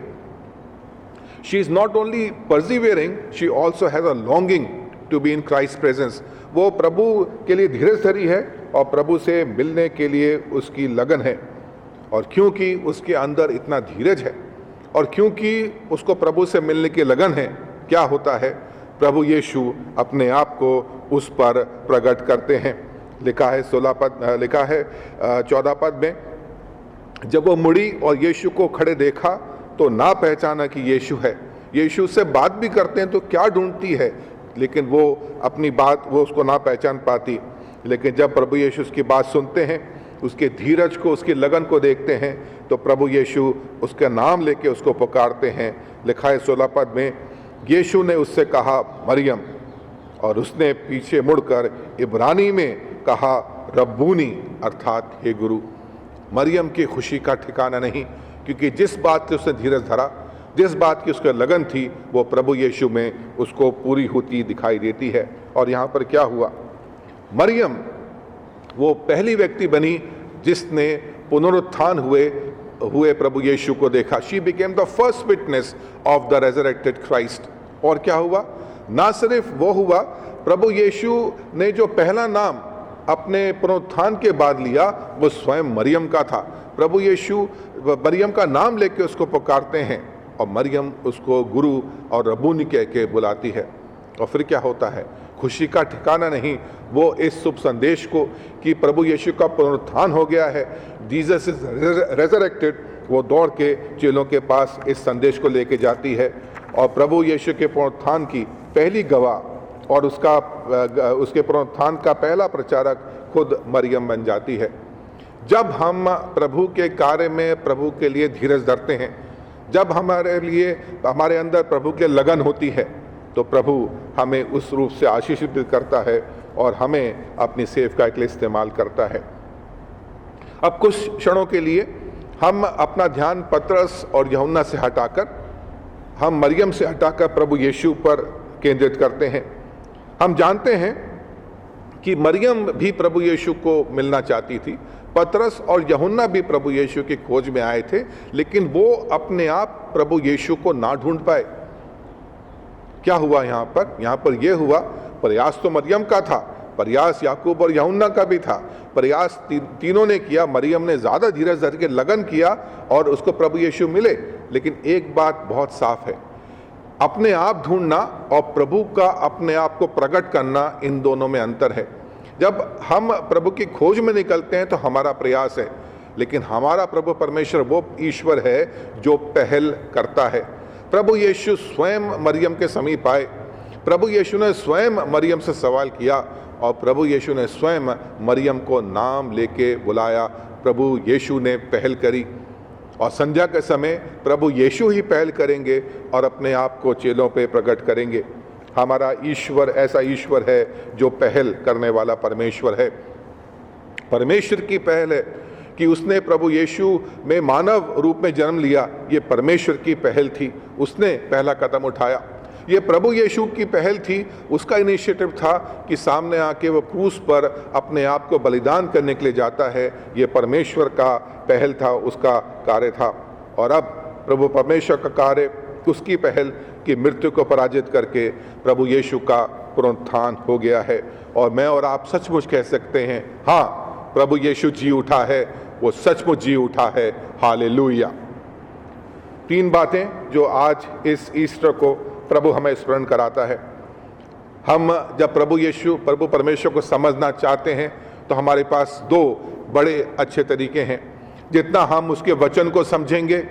She is not only persevering, she also has a longing to be in Christ presence. वो प्रभु के लिए धीरज धरी है और प्रभु से मिलने के लिए उसकी लगन है। और क्योंकि उसके अंदर इतना धीरज है और क्योंकि उसको प्रभु से मिलने की लगन है, क्या होता है, प्रभु यीशु अपने आप को उस पर प्रकट करते हैं। लिखा है 16 पद, लिखा है 14 पद में, जब वो मुड़ी और यीशु को खड़े देखा तो ना पहचाना कि यीशु है। यीशु से बात भी करते हैं तो क्या ढूंढती है, लेकिन वो अपनी बात वो उसको ना पहचान पाती। लेकिन जब प्रभु यीशु उसकी बात सुनते हैं, उसके धीरज को, उसकी लगन को देखते हैं, तो प्रभु यीशु उसका नाम लेके उसको पुकारते हैं। लिखा है 16 पद में, यीशु ने उससे कहा मरियम, और उसने पीछे मुड़कर इब्रानी में कहा रब्बूनी, अर्थात हे गुरु। मरियम की खुशी का ठिकाना नहीं, क्योंकि जिस बात से उसने धीरज धरा, जिस बात की उसका लगन थी, वो प्रभु यीशु में उसको पूरी होती दिखाई देती है। और यहाँ पर क्या हुआ, मरियम वो पहली व्यक्ति बनी जिसने पुनरुत्थान हुए प्रभु यीशु को देखा। She became the first witness of the resurrected Christ. और क्या हुआ, ना सिर्फ वो हुआ, प्रभु यीशु ने जो पहला नाम अपने पुनरुत्थान के बाद लिया वो स्वयं मरियम का था। प्रभु यीशु मरियम का नाम लेके उसको पुकारते हैं और मरियम उसको गुरु और रब्बूनी कह के बुलाती है। और फिर क्या होता है, खुशी का ठिकाना नहीं, वो इस शुभ संदेश को कि प्रभु यीशु का पुनरुत्थान हो गया है, जीसस इज रेजरेक्टेड, वो दौड़ के चेलों के पास इस संदेश को लेके जाती है। और प्रभु यीशु के पुनरुत्थान की पहली गवाह और उसके पुनरुत्थान का पहला प्रचारक खुद मरियम बन जाती है। जब हम प्रभु के कार्य में प्रभु के लिए धीरज धरते हैं, जब हमारे अंदर प्रभु के लगन होती है, तो प्रभु हमें उस रूप से आशीषित करता है और हमें अपनी सेवकाई के लिए इस्तेमाल करता है। अब कुछ क्षणों के लिए हम अपना ध्यान पतरस और यूहन्ना से हटाकर, हम मरियम से हटाकर प्रभु यीशु पर केंद्रित करते हैं। हम जानते हैं कि मरियम भी प्रभु यीशु को मिलना चाहती थी, पतरस और यूहन्ना भी प्रभु यीशु की खोज में आए थे, लेकिन वो अपने आप प्रभु यीशु को ना ढूंढ पाए। क्या हुआ यहाँ पर यह हुआ, प्रयास तो मरियम का था, प्रयास याकूब और यूहन्ना का भी था, प्रयास तीनों ने किया। मरियम ने ज़्यादा धीरज धर के लगन किया और उसको प्रभु यीशु मिले। लेकिन एक बात बहुत साफ है, अपने आप ढूंढना और प्रभु का अपने आप को प्रकट करना, इन दोनों में अंतर है। जब हम प्रभु की खोज में निकलते हैं तो हमारा प्रयास है, लेकिन हमारा प्रभु परमेश्वर वो ईश्वर है जो पहल करता है। प्रभु यीशु स्वयं मरियम के समीप आए, प्रभु यीशु ने स्वयं मरियम से सवाल किया और प्रभु यीशु ने स्वयं मरियम को नाम लेके बुलाया। प्रभु यीशु ने पहल करी और संध्या के समय प्रभु यीशु ही पहल करेंगे और अपने आप को चेलों पे प्रकट करेंगे। हमारा ईश्वर ऐसा ईश्वर है जो पहल करने वाला परमेश्वर है। परमेश्वर की पहल है कि उसने प्रभु यीशु में मानव रूप में जन्म लिया, ये परमेश्वर की पहल थी, उसने पहला कदम उठाया। ये प्रभु यीशु की पहल थी, उसका इनिशिएटिव था कि सामने आके वो क्रूस पर अपने आप को बलिदान करने के लिए जाता है। ये परमेश्वर का पहल था, उसका कार्य था। और अब प्रभु परमेश्वर का कार्य, उसकी पहल कि मृत्यु को पराजित करके प्रभु यीशु का पुनरुत्थान हो गया है। और मैं और आप सचमुच कह सकते हैं, हाँ, प्रभु यीशु जी उठा है, वो सचमुच जी उठा है। हालेलुया। 3 बातें जो आज इस ईस्टर को प्रभु हमें स्मरण कराता है। हम जब प्रभु परमेश्वर को समझना चाहते हैं तो हमारे पास 2 बड़े अच्छे तरीके हैं। जितना हम उसके वचन को समझेंगे,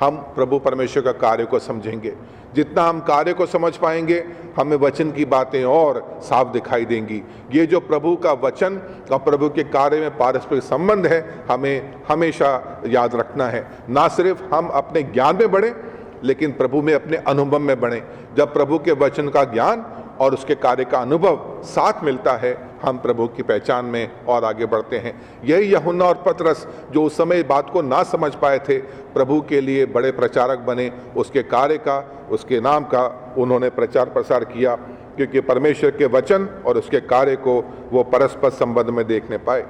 हम प्रभु परमेश्वर का कार्य को समझेंगे। जितना हम कार्य को समझ पाएंगे, हमें वचन की बातें और साफ दिखाई देंगी। ये जो प्रभु का वचन और प्रभु के कार्य में पारस्परिक संबंध है, हमें हमेशा याद रखना है। ना सिर्फ हम अपने ज्ञान में बढ़ें, लेकिन प्रभु में अपने अनुभव में बढ़ें। जब प्रभु के वचन का ज्ञान और उसके कार्य का अनुभव साथ मिलता है, हम प्रभु की पहचान में और आगे बढ़ते हैं। यही यूहन्ना और पतरस जो उस समय बात को ना समझ पाए थे, प्रभु के लिए बड़े प्रचारक बने। उसके कार्य का, उसके नाम का उन्होंने प्रचार प्रसार किया, क्योंकि परमेश्वर के वचन और उसके कार्य को वो परस्पर संबंध में देखने पाए।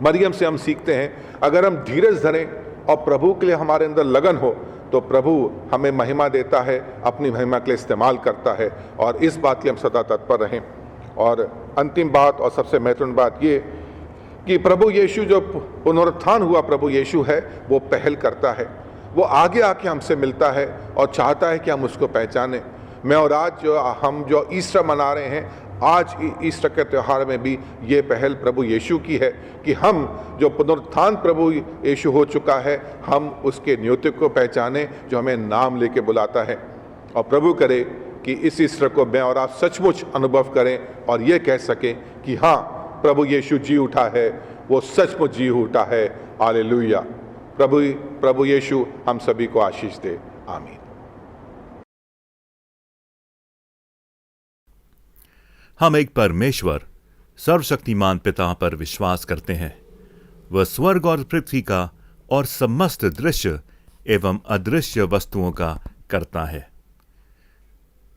मरियम से हम सीखते हैं, अगर हम धीरज धरें और प्रभु के लिए हमारे अंदर लगन हो, तो प्रभु हमें महिमा देता है, अपनी महिमा के लिए इस्तेमाल करता है। और इस बात की हम सदा तत्पर रहें। और अंतिम बात और सबसे महत्वपूर्ण बात ये कि प्रभु यीशु जो पुनरुत्थान हुआ प्रभु यीशु है, वो पहल करता है। वो आगे आके हमसे मिलता है और चाहता है कि हम उसको पहचानें। मैं और आज हम जो ईस्टर मना रहे हैं, आज ईस्टर के त्यौहार में भी ये पहल प्रभु यीशु की है कि हम जो पुनरुत्थान प्रभु यीशु हो चुका है, हम उसके नियुक्ति को पहचानें जो हमें नाम लेके बुलाता है। और प्रभु करे कि इस ईस्टर को मैं और आप सचमुच अनुभव करें और ये कह सकें कि हाँ, प्रभु यीशु जी उठा है, वो सचमुच जी उठा है। हालेलुया। प्रभु यीशु हम सभी को आशीष दे। आमीन। हम एक परमेश्वर सर्वशक्तिमान पिता पर विश्वास करते हैं। वह स्वर्ग और पृथ्वी का और समस्त दृश्य एवं अदृश्य वस्तुओं का करता है।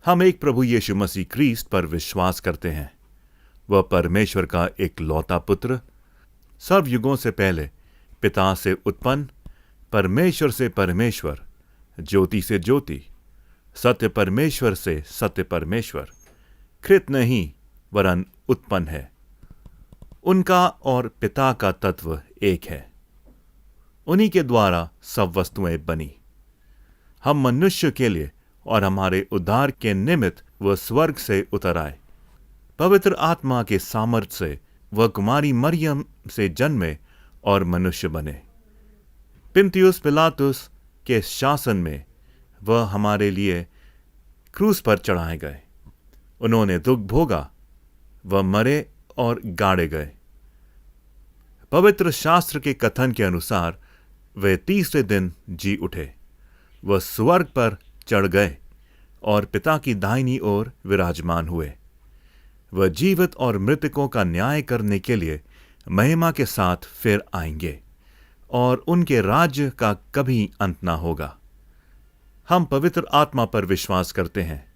हम एक प्रभु यीशु मसीह क्रिस्ट पर विश्वास करते हैं। वह परमेश्वर का एक लौता पुत्र, सर्वयुगों से पहले पिता से उत्पन्न, परमेश्वर से परमेश्वर, ज्योति से ज्योति, सत्य परमेश्वर से सत्य परमेश्वर, कृत नहीं वरन उत्पन्न है। उनका और पिता का तत्व एक है। उन्हीं के द्वारा सब वस्तुएं बनी। हम मनुष्य के लिए और हमारे उद्धार के निमित्त वह स्वर्ग से उतर आए। पवित्र आत्मा के सामर्थ्य से वह कुमारी मरियम से जन्मे और मनुष्य बने। पिन्तियुस पिलातुस के शासन में वह हमारे लिए क्रूस पर चढ़ाए गए। उन्होंने दुख भोगा, वह मरे और गाड़े गए। पवित्र शास्त्र के कथन के अनुसार वे तीसरे दिन जी उठे। वह स्वर्ग पर चढ़ गए और पिता की दाहिनी ओर विराजमान हुए। वह जीवित और मृतकों का न्याय करने के लिए महिमा के साथ फिर आएंगे और उनके राज्य का कभी अंत ना होगा। हम पवित्र आत्मा पर विश्वास करते हैं।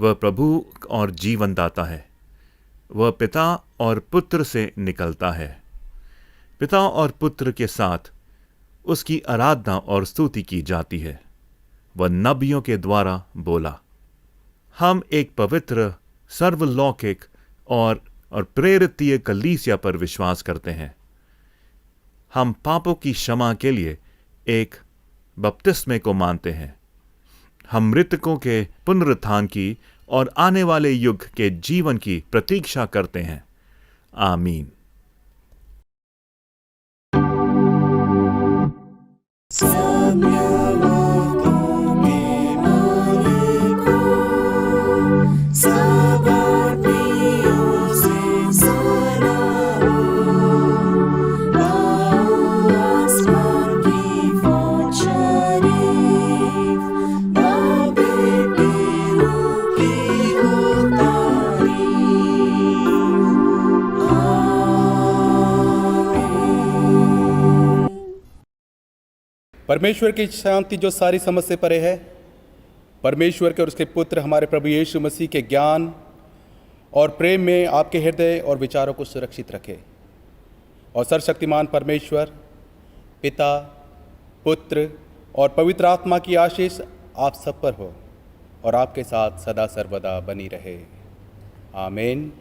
वह प्रभु और जीवनदाता है। वह पिता और पुत्र से निकलता है। पिता और पुत्र के साथ उसकी आराधना और स्तुति की जाती है। वह नबियों के द्वारा बोला। हम एक पवित्र, सर्वलौकिक और प्रेरितीय कलीसिया पर विश्वास करते हैं। हम पापों की क्षमा के लिए एक बपतिस्मे को मानते हैं। हम मृतकों के पुनरुत्थान की और आने वाले युग के जीवन की प्रतीक्षा करते हैं। आमीन। परमेश्वर की शांति जो सारी समझ से परे है, परमेश्वर के और उसके पुत्र हमारे प्रभु यीशु मसीह के ज्ञान और प्रेम में आपके हृदय और विचारों को सुरक्षित रखे। और सर्वशक्तिमान परमेश्वर, पिता, पुत्र और पवित्र आत्मा की आशीष आप सब पर हो और आपके साथ सदा सर्वदा बनी रहे। आमीन।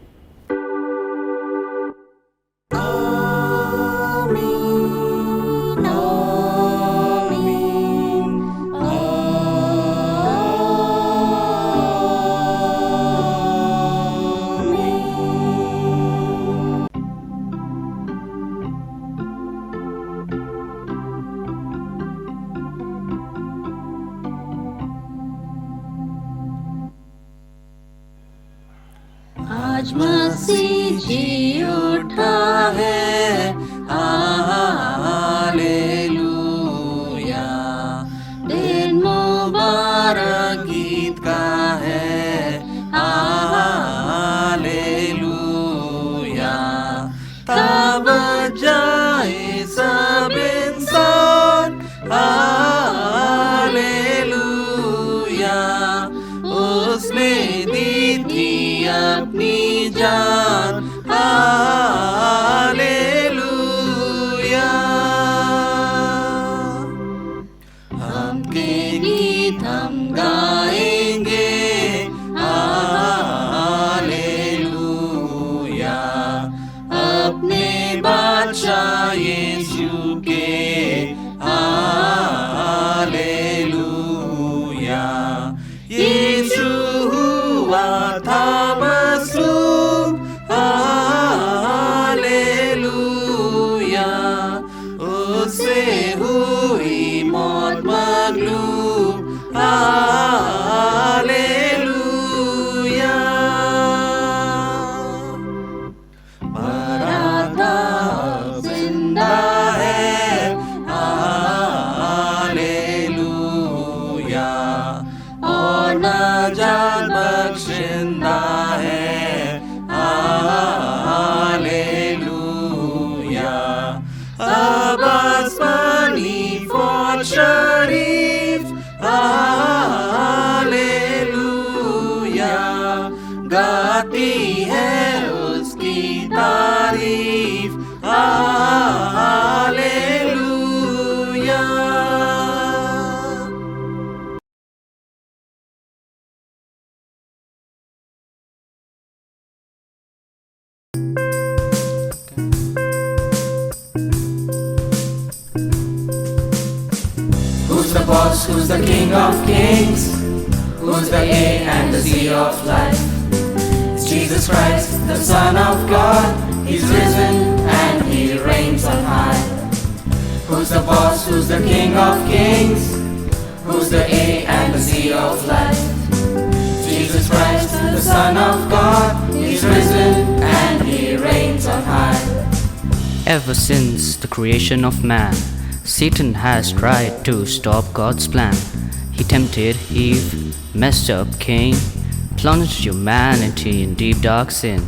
आज मसीह जी उठा है, हालेलुया। दिन मुबारक गीत का है, हालेलुया। तब जाए सब इंसान, हालेलुया। उसने दी थी अपनी जान, हालेलुया। हम के गीत हम गाएंगे, हालेलुया। अपने बादशाह यीशु के, हालेलुया। यीशु हुआ था मसलूब, हालेलुया। उससे हुई मौत मगलूब, हालेलुया। मरा था जिंदा है, हालेलुया। और नजात बख्शिंदा है, हालेलुया। अब आसमानी फौज शरीफ, हालेलुया। गाती है उसकी तारीफ, hallelujah. Who's the boss? Who's the king of kings? Who's the A and the Z of life? It's Jesus Christ, the Son of God. He's risen and he reigns on high. Who's the boss? Who's the king of kings? Who's the A and the Z of life? Jesus Christ, Christ, the Son of God, He's risen and He reigns on high. Ever since the creation of man, Satan has tried to stop God's plan. He tempted Eve, messed up Cain, plunged humanity in deep dark sin.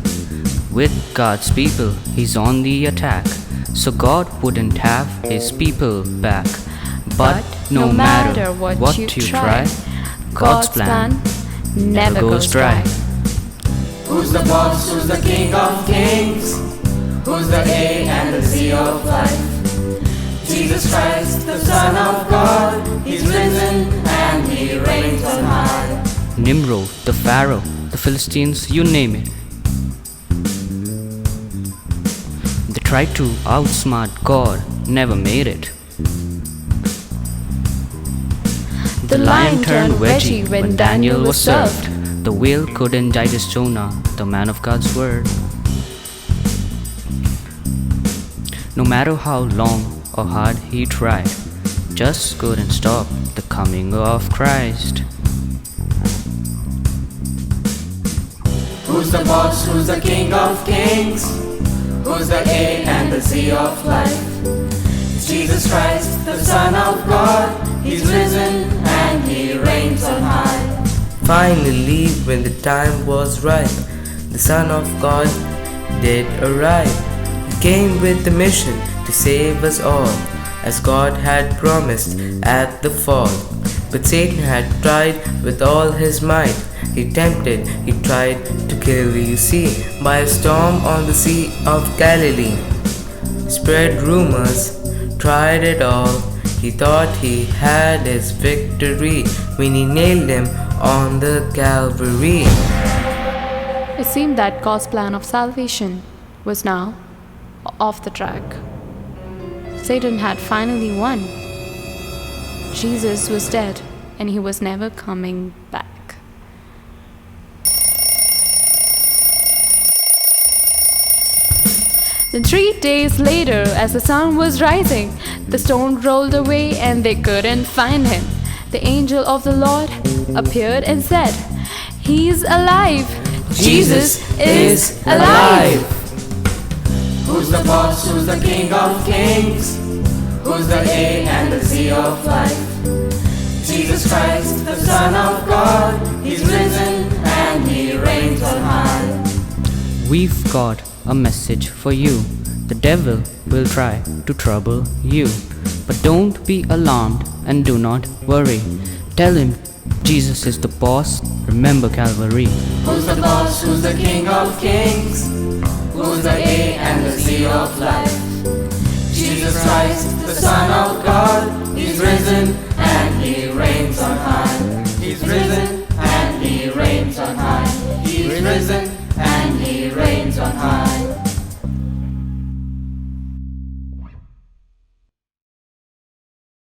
With God's people, he's on the attack, so God wouldn't have his people back. But no matter what you try, God's plan never goes dry. Who's the boss? Who's the King of Kings? Who's the A and the Z of life? Jesus Christ, the Son of God, He's risen and He reigns on high. Nimrod, the Pharaoh, the Philistines, you name it. They tried to outsmart God, never made it. The lion turned veggie when Daniel was served. The whale couldn't digest Jonah, the man of God's word. No matter how long or hard he tried, just couldn't stop the coming of Christ. Who's the boss? Who's the King of Kings? Who's the A and the Z of life? It's Jesus Christ, the Son of God, He's risen and He reigns on high. Finally, when the time was right, the Son of God did arrive. He came with the mission to save us all, as God had promised at the fall. But Satan had tried with all his might. He tempted, he tried to kill, you see, by a storm on the Sea of Galilee. Spread rumors, tried it all. He thought he had his victory when he nailed him on the Calvary. It seemed that God's plan of salvation was now off the track. Satan had finally won. Jesus was dead and He was never coming back. Then 3 days later, as the sun was rising, the stone rolled away and they couldn't find Him. The angel of the Lord appeared and said, He's alive! Jesus is alive! Who's the boss? Who's the King of Kings? Who's the A and the Z of life? Jesus Christ, the Son of God, He's risen and He reigns on high. We've got a message for you. The devil will try to trouble you, but don't be alarmed and do not worry. Tell him Jesus is the boss. Remember Calvary. Who's the boss? Who's the King of Kings? Who's the A and the Z of life? Jesus Christ, the Son of God, He's risen and He reigns on high. He's risen and He reigns on high. He's risen and He reigns on high.